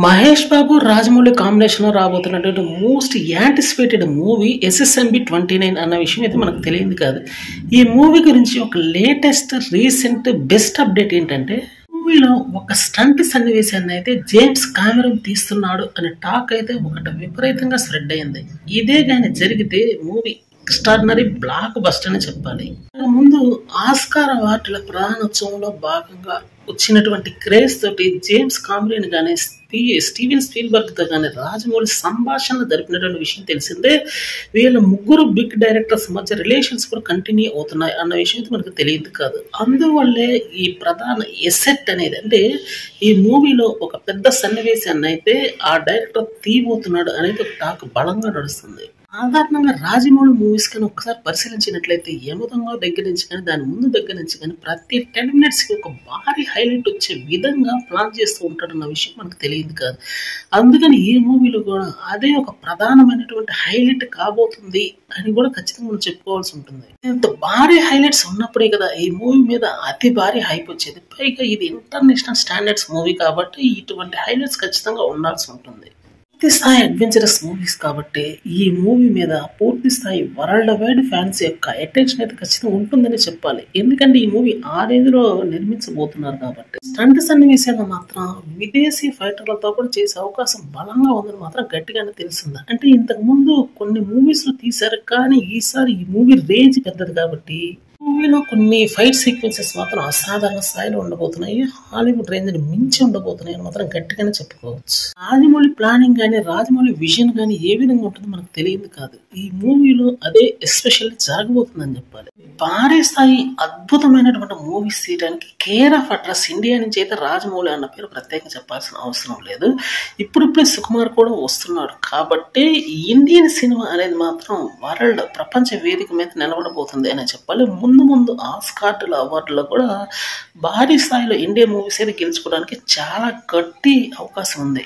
మహేష్ బాబు, రాజమౌళి కాంబినేషన్‌లో రాబోతున్నటువంటి most anticipated movie 'SSMB 29' అన్న విషయం అయితే మనకు తెలియంది కాదు. ఈ మూవీ గురించి ఒక లేటెస్ట్, రీసెంట్, బెస్ట్ అప్డేట్ ఏంటంటే, మూవీలో ఒక స్టంట్ సన్నివేశాన్ని అయితే జేమ్స్ కామెరూన్ తీస్తున్నాడు అనే టాక్ అయితే ఒకటి విపరీతంగా స్ప్రెడ్ అయింది. ఇదే గాని జరిగితే మూవీ ఎక్స్ట్రాడినరీ బ్లాక్ బస్టర్ అని చెప్పాలి. ముందు ఆస్కార్ అవార్డుల ప్రధానోత్సవంలో భాగంగా వచ్చినటువంటి క్రేజ్ తోటి జేమ్స్ కామెరూన్ గానీ, స్టీవెన్ స్పీల్బర్గ్ తో కానీ రాజమౌళి సంభాషణలు జరిపినటువంటి విషయం తెలిసిందే. వీళ్ళ ముగ్గురు బిగ్ డైరెక్టర్స్ మధ్య రిలేషన్స్ కూడా కంటిన్యూ అవుతున్నాయి అన్న విషయం అయితే మనకు తెలియదు కాదు. అందువల్లే ఈ ప్రధాన ఎసెట్ అనేది, అంటే ఈ మూవీలో ఒక పెద్ద సన్నివేశాన్ని అయితే ఆ డైరెక్టర్ తీయబోతున్నాడు అనేది ఒక టాక్ బలంగా నడుస్తుంది. సాధారణంగా రాజమౌళి మూవీస్ కానీ ఒకసారి పరిశీలించినట్లయితే యమదొంగ దగ్గర నుంచి కానీ, దాని ముందు దగ్గర నుంచి కానీ ప్రతి 10 minutesకి ఒక భారీ హైలైట్ వచ్చే విధంగా ప్లాన్ చేస్తూ ఉంటాడన్న విషయం మనకు తెలియదు కాదు. అందుకని ఈ మూవీలో కూడా అదే ఒక ప్రధానమైనటువంటి హైలైట్ కాబోతుంది అని కూడా ఖచ్చితంగా మనం చెప్పుకోవాల్సి ఉంటుంది. ఇంత భారీ హైలైట్స్ ఉన్నప్పుడే కదా ఈ మూవీ మీద అతి భారీ హైప్ వచ్చేది. పైగా ఇది ఇంటర్నేషనల్ స్టాండర్డ్స్ మూవీ కాబట్టి ఇటువంటి హైలైట్స్ ఖచ్చితంగా ఉండాల్సి ఉంటుంది. పూర్తి స్థాయి అడ్వెంచరస్ మూవీస్ కాబట్టి ఈ మూవీ మీద పూర్తి స్థాయి వరల్డ్ వైడ్ ఫ్యాన్స్ యొక్క అటెన్షన్ అయితే ఖచ్చితంగా ఉంటుందని చెప్పాలి. ఎందుకంటే ఈ మూవీ ఆ రేంజ్లో నిర్మించబోతున్నారు కాబట్టి. స్టంట్ సన్నివేశాలు మాత్రం విదేశీ ఫైటర్లతో కూడా చేసే అవకాశం బలంగా ఉందని మాత్రం గట్టిగానే తెలిసింది. అంటే ఇంతకు ముందు కొన్ని మూవీస్ లో తీశారు, కానీ ఈసారి ఈ మూవీ రేంజ్ పెద్దది కాబట్టి మూవీలో కొన్ని ఫైట్ సీక్వెన్సెస్ మాత్రం అసాధారణ స్థాయిలో ఉండబోతున్నాయి. హాలీవుడ్ రేంజ్ ని మించి ఉండబోతున్నాయి అని మాత్రం గట్టిగానే చెప్పుకోవచ్చు. రాజమౌళి ప్లానింగ్ కానీ, రాజమౌళి విజన్ కానీ ఏ విధంగా ఉంటుందో మనకు తెలియదు కాదు. ఈ మూవీలో అదే ఎస్పెషల్లీ జరగబోతుందని చెప్పాలి. భారీ స్థాయి అద్భుతమైనటువంటి మూవీస్ తీయడానికి కేర్ ఆఫ్ అడ్రస్ ఇండియా నుంచి అయితే రాజమౌళి అన్న పేరు ప్రత్యేకంగా చెప్పాల్సిన అవసరం లేదు. ఇప్పుడిప్పుడే సుకుమార్ కూడా వస్తున్నాడు కాబట్టి ఇండియన్ సినిమా అనేది మాత్రం వరల్డ్ ప్రపంచ వేదిక మీద నిలబడబోతుంది అని చెప్పాలి. ముందు ఆస్కార్ల అవార్డులో కూడా భారీ స్థాయిలో ఇండియన్ మూవీస్ అయితే గెలుచుకోవడానికి చాలా గట్టి అవకాశం ఉంది.